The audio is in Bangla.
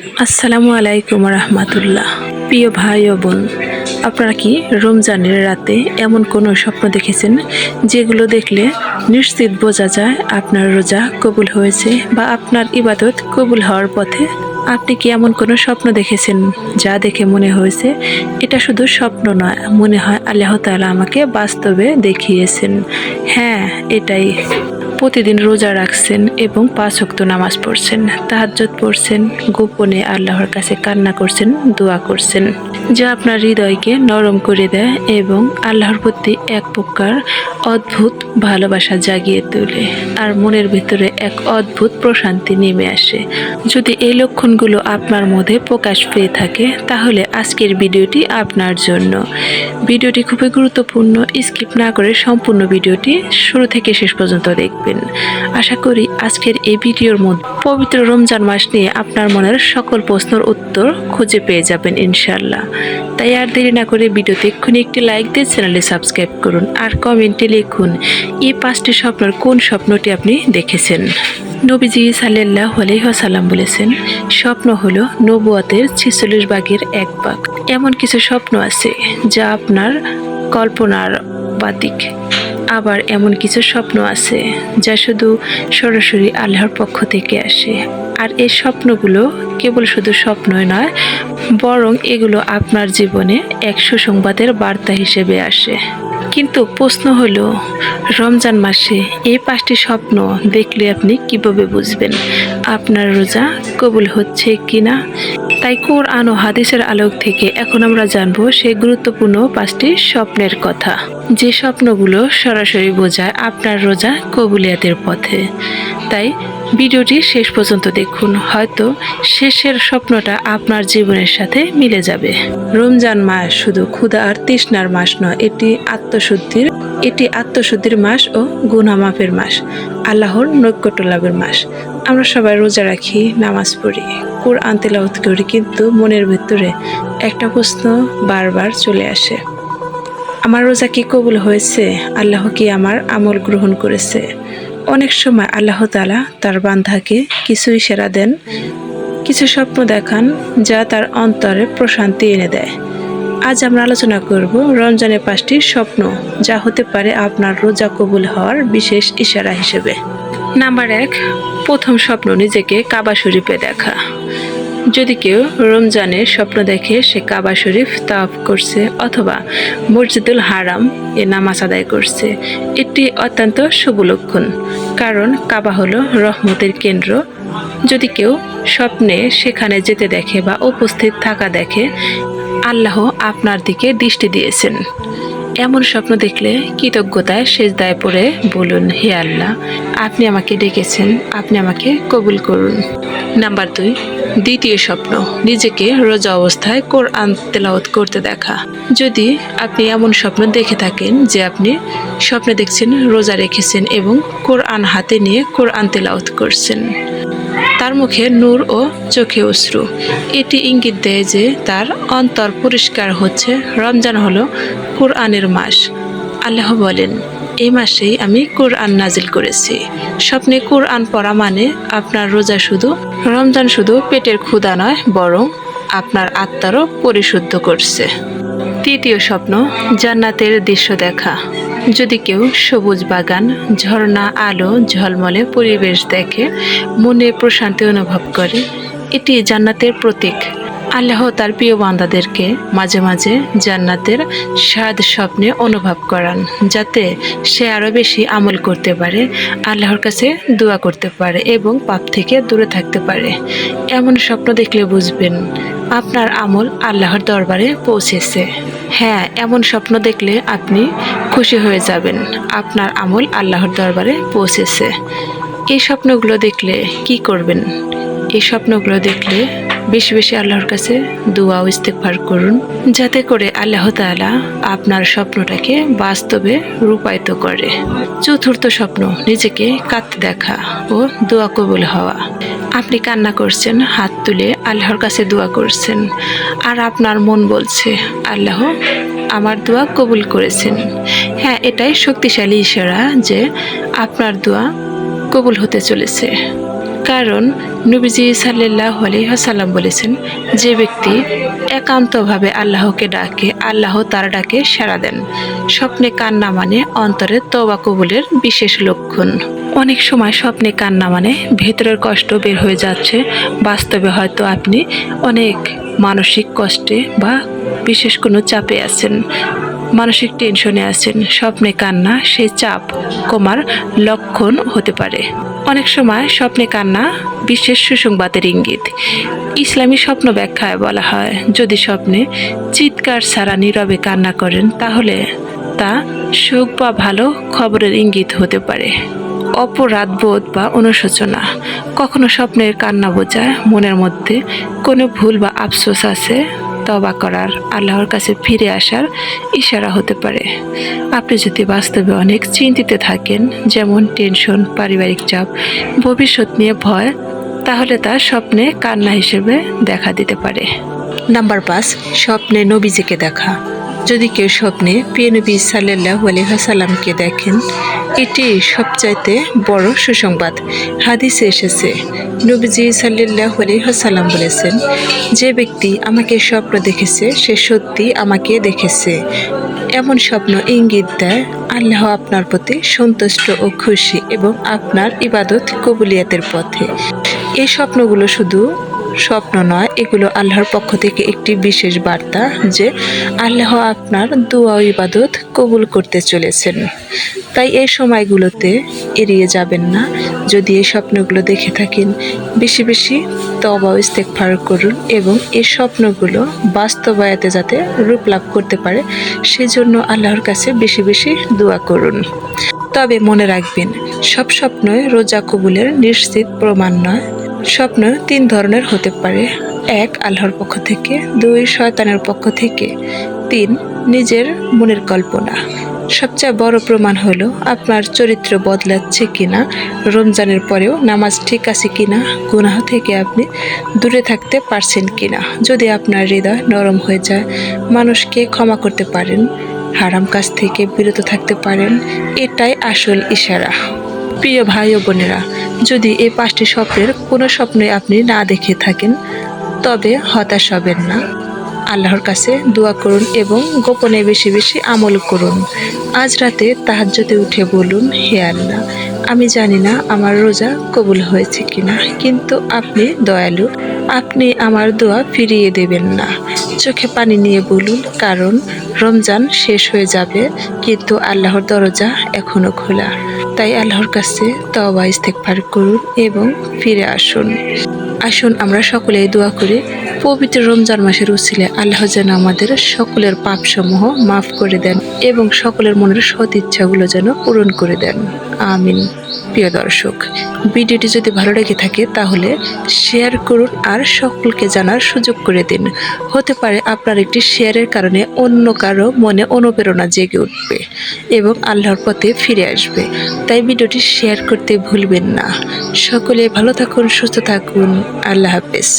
আসসালামু আলাইকুম রহমতুল্লাহ। প্রিয় ভাই ও বোন, আপনারা কি রমজানের রাতে এমন কোনো স্বপ্ন দেখেছেন যেগুলো দেখলে নিশ্চিত বোঝা যায় আপনার রোজা কবুল হয়েছে বা আপনার ইবাদত কবুল হওয়ার পথে? আপনি কি এমন কোনো স্বপ্ন দেখেছেন যা দেখে মনে হয়েছে এটা শুধু স্বপ্ন নয়, মনে হয় আল্লাহ তাআলা আমাকে বাস্তবে দেখিয়েছেন? হ্যাঁ, এটাই। প্রতিদিন রোজা রাখছেন এবং 5 ওয়াক্ত নামাজ পড়ছেন, তাহাজ্জুদ পড়ছেন, গোপনে আল্লাহর কাছে কান্না করছেন, দোয়া করছেন, যা আপনার হৃদয়কে নরম করে দেয় এবং আল্লাহর প্রতি এক প্রকার অদ্ভুত ভালোবাসা জাগিয়ে তোলে আর মনের ভিতরে এক অদ্ভুত প্রশান্তি নেমে আসে। যদি এই লক্ষণগুলো আপনার মধ্যে প্রকাশ পেয়ে থাকে তাহলে আজকের ভিডিওটি আপনার জন্য। ভিডিওটি খুবই গুরুত্বপূর্ণ, স্কিপ না করে সম্পূর্ণ ভিডিওটি শুরু থেকে শেষ পর্যন্ত দেখবেন। আশা করি আজকের এই ভিডিওর মধ্যে পবিত্র রমজান মাস নিয়ে আপনার মনের সকল প্রশ্নের উত্তর খুঁজে পেয়ে যাবেন ইনশাআল্লাহ। তাই আর দেরি না করে ভিডিওতে এক্ষুনি একটি লাইক দিয়ে চ্যানেলে সাবস্ক্রাইব করুন আর কমেন্টে লিখুন এই 5টি স্বপ্নের কোন স্বপ্নটি আপনি দেখেছেন। নবীজি সাল্লাল্লাহু আলাইহি ওয়াসাল্লাম বলেছেন, স্বপ্ন হলো নবুয়তের 46 ভাগের 1 ভাগ। এমন কিছু স্বপ্ন আছে যা আপনার কল্পনার বাতিক, আবার এমন কিছু স্বপ্ন আছে যা শুধু সরাসরি আল্লাহর পক্ষ থেকে আসে। আর এই স্বপ্নগুলো কেবল শুধু স্বপ্নই নয়, বরং এগুলো আপনার জীবনে এক সুসংবাদের বার্তা হিসেবে আসে। কিন্তু প্রশ্ন হলো, রমজান মাসে এই 5টি স্বপ্ন দেখলে আপনি কিভাবে বুঝবেন আপনার রোজা কবুল হচ্ছে কিনা? তাই কোরআন ও হাদিসের আলোক থেকে এখন আমরা জানবো সেই গুরুত্বপূর্ণ 5টি স্বপ্নের কথা, যে স্বপ্নগুলো সরাসরি বোঝায় আপনার রোজা কবুলিয়াতের পথে। তাই ভিডিওটি শেষ পর্যন্ত দেখুন, হয়তো শেষের স্বপ্নটা আপনার জীবনের সাথে মিলে যাবে। রমজান মাস শুধু ক্ষুধা আর তৃষ্ণার মাস নয়, এটি আত্মশুদ্ধির মাস ও গুনাহ মাফের মাস, আল্লাহর নৈকট্য লাভের মাস। আমরা সবাই রোজা রাখি, নামাজ পড়ি, কোরআন তেলাওয়াত করি, কিন্তু মনের ভিতরে একটা প্রশ্ন বারবার চলে আসে, আমার রোজা কি কবুল হয়েছে? আল্লাহ কি আমার আমল গ্রহণ করেছে? অনেক সময় আল্লাহ তাআলা তার বান্দাকে কিছু ইশারা দেন, কিছু স্বপ্ন দেখান যা তার অন্তরে প্রশান্তি এনে দেয়। আজ আমরা আলোচনা করব রমজানের 5টি স্বপ্ন যা হতে পারে আপনার রোজা কবুল হওয়ার বিশেষ ইশারা হিসেবে। নাম্বার 1, প্রথম স্বপ্ন নিজেকে কাবা শরীফে দেখা। যদি কেউ রমজানের স্বপ্ন দেখে সে কাবা শরীফ তাওয়াফ করছে অথবা মসজিদুল হারাম এ নামাজ আদায় করছে, এটি অত্যন্ত শুভ লক্ষণ, কারণ কাবা হলো রহমতের কেন্দ্র। যদি কেউ স্বপ্নে সেখানে যেতে দেখে বা উপস্থিত থাকা দেখে, আল্লাহ আপনার দিকে দৃষ্টি দিয়েছেন। এমন স্বপ্ন দেখলে কৃতজ্ঞতায় সেজদায় পড়ে বলুন, হে আল্লাহ, আপনি আমাকে ডেকেছেন, আপনি আমাকে কবুল করুন। নাম্বার 2, দ্বিতীয় স্বপ্ন নিজেকে রোজা অবস্থায় কোরআন তেলাওয়াত করতে দেখা। যদি আপনি এমন স্বপ্ন দেখে থাকেন যে আপনি স্বপ্নে দেখছেন রোজা রেখেছেন এবং কোরআন হাতে নিয়ে কোরআন তেলাওয়াত করছেন, তার মুখে নূর ও চোখে অশ্রু, এটি ইঙ্গিত দেয় যে তার অন্তর পরিষ্কার হচ্ছে। রমজান হলো কোরআনের মাস। আল্লাহ বলেন, এই মাসেই আমি কোরআন নাজিল করেছি। স্বপ্নে কোরআন পড়া মানে আপনার রোজা রমজান শুধু পেটের ক্ষুধা নয়, বরং আপনার আত্মারও পরিশুদ্ধ করছে। তৃতীয় স্বপ্ন জান্নাতের দৃশ্য দেখা। যদি কেউ সবুজ বাগান, ঝর্ণা, আলো ঝলমলে পরিবেশ দেখে মনে প্রশান্তি অনুভব করে, এটি জান্নাতের প্রতীক। আল্লাহ তার প্রিয় বান্দাদেরকে মাঝে মাঝে জান্নাতের স্বাদ স্বপ্নে অনুভব করান, যাতে সে আরও বেশি আমল করতে পারে, আল্লাহর কাছে দোয়া করতে পারে এবং পাপ থেকে দূরে থাকতে পারে। এমন স্বপ্ন দেখলে বুঝবেন আপনার আমল আল্লাহর দরবারে পৌঁছেছে। হ্যাঁ, এমন স্বপ্ন দেখলে আপনি খুশি হয়ে যাবেন, আপনার আমল আল্লাহর দরবারে পৌঁছেছে। এই স্বপ্নগুলো দেখলে কি করবেন? এই স্বপ্নগুলো দেখলে বেশি বেশি আল্লাহর কাছে দোয়া ও ইস্তেগফার করুন, যাতে করে আল্লাহ তাআলা আপনার স্বপ্নটাকে বাস্তবে রূপায়িত করে। চতুর্থ স্বপ্ন নিজেকে কাঁদতে দেখা ও দোয়া কবুল হওয়া। আপনি কান্না করছেন, হাত তুলে আল্লাহর কাছে দোয়া করছেন, আর আপনার মন বলছে, আল্লাহ আমার দোয়া কবুল করেছেন। হ্যাঁ, এটাই শক্তিশালী ইশারা যে আপনার দোয়া কবুল হতে চলেছে, কারণ নবীজি সাল্লাল্লাহু আলাইহি ওয়াসাল্লাম বলেছেন, যে ব্যক্তি একান্তভাবে আল্লাহকে ডাকে, আল্লাহ তার ডাকে সাড়া দেন। স্বপ্নে কান্না মানে অন্তরে তওবা কবুলের বিশেষ লক্ষণ। অনেক সময় স্বপ্নে কান্না মানে ভেতরের কষ্ট বের হয়ে যাচ্ছে। বাস্তবে হয়তো আপনি অনেক মানসিক কষ্টে বা বিশেষ কোনো চাপে আছেন, মানসিক টেনশনে আছেন। স্বপ্নে কান্না সেই চাপ কমার লক্ষণ হতে পারে। অনেক সময় স্বপ্নে কান্না বিশেষ সুসংবাদের ইঙ্গিত। ইসলামী স্বপ্ন ব্যাখ্যায় বলা হয়, যদি স্বপ্নে চিৎকার ছাড়া নীরবে কান্না করেন তাহলে তা সুখ বা ভালো খবরের ইঙ্গিত হতে পারে। অপরাধবোধ বা অনুশোচনা। কখনো স্বপ্নের কান্না বোঝায় মনের মধ্যে কোনো ভুল বা আফসোস আছে, তওবা করার, আল্লাহর কাছে ফিরে আসার ইশারা হতে পারে। আপনি যদি বাস্তবে অনেক চিন্তিত থাকেন, যেমন টেনশন, পারিবারিক চাপ, ভবিষ্যৎ নিয়ে ভয়, তাহলে তা স্বপ্নে কান্না হিসেবে দেখা দিতে পারে। নাম্বার 5, স্বপ্নে নবীজিকে দেখা। যদি কেউ স্বপ্নে প্রিয় নবী সাল্লাল্লাহু আলাইহি ওয়াসাল্লামকে দেখেন, এটি সবচাইতে বড় সুসংবাদ। হাদিসে এসেছে, নবীজি সাল্লাল্লাহু আলাইহি ওয়াসাল্লাম বলেছেন, যে ব্যক্তি আমাকে স্বপ্ন দেখেছে সে সত্যি আমাকে দেখেছে। এমন স্বপ্ন ইঙ্গিত দেয় আল্লাহ আপনার প্রতি সন্তুষ্ট ও খুশি এবং আপনার ইবাদত কবুলিয়াতের পথে। এই স্বপ্নগুলো শুধু স্বপ্ন নয়, এগুলো আল্লাহর পক্ষ থেকে একটি বিশেষ বার্তা যে আল্লাহ আপনার দোয়া ও ইবাদত কবুল করতে চলেছেন। তাই এই সময়গুলোতে এড়িয়ে যাবেন না। যদি এই স্বপ্নগুলো দেখে থাকেন, বেশি বেশি তওবা ও ইস্তেগফার করুন এবং এই স্বপ্নগুলো বাস্তবায়িতে যাতে রূপ লাভ করতে পারে সেজন্য আল্লাহর কাছে বেশি বেশি দোয়া করুন। তবে মনে রাখবেন, সব স্বপ্নই রোজা কবুলের নিশ্চিত প্রমাণ নয়। স্বপ্ন 3 ধরনের হতে পারে: 1 আল্লাহর পক্ষ থেকে, 2 শয়তানের পক্ষ থেকে, 3 নিজের মনের কল্পনা। সবচেয়ে বড় প্রমাণ হলো আপনার চরিত্র বদলাচ্ছে কিনা, রমজানের পরেও নামাজ ঠিক আছে কিনা, গুনাহ থেকে আপনি দূরে থাকতে পারছেন কিনা। যদি আপনার হৃদয় নরম হয়ে যায়, মানুষকে ক্ষমা করতে পারেন, হারাম কাজ থেকে বিরত থাকতে পারেন, এটাই আসল ইশারা। প্রিয় ভাই ও বোনেরা, যদি এই 5টি স্বপ্নের কোনো স্বপ্নই আপনি না দেখে থাকেন, তবে হতাশ হবেন না। আল্লাহর কাছে দোয়া করুন এবং গোপনে বেশি বেশি আমল করুন। আজ রাতে তাহাজ্জুদে উঠে বলুন, হে আল্লাহ, আমি জানি না আমার রোজা কবুল হয়েছে কিনা, কিন্তু আপনি দয়ালু, আপনি আমার দোয়া ফিরিয়ে দেবেন না। চোখে পানি নিয়ে বলুন, কারণ রমজান শেষ হয়ে যাবে কিন্তু আল্লাহর দরজা এখনো খোলা। তাই আল্লাহর কাছে তওবা ইস্তেগফার করুন এবং ফিরে আসুন। আসুন আমরা সকলেই দোয়া করি, পবিত্র রমজান মাসের উসিলায় আল্লাহ যেন আমাদের সকলের পাপসমূহ মাফ করে দেন এবং সকলের মনের সৎ ইচ্ছাগুলো যেন পূরণ করে দেন। আমিন। প্রিয় দর্শক, ভিডিওটি যদি ভালো লেগে থাকে তাহলে শেয়ার করুন আর সকলকে জানার সুযোগ করে দিন। হতে পারে আপনার একটি শেয়ারের কারণে অন্য কারো মনে অনুপ্রেরণা জেগে উঠবে এবং আল্লাহর পথে ফিরে আসবে। তাই ভিডিওটি শেয়ার করতে ভুলবেন না। সকলে ভালো থাকুন, সুস্থ থাকুন। আল্লাহ হাফেজ।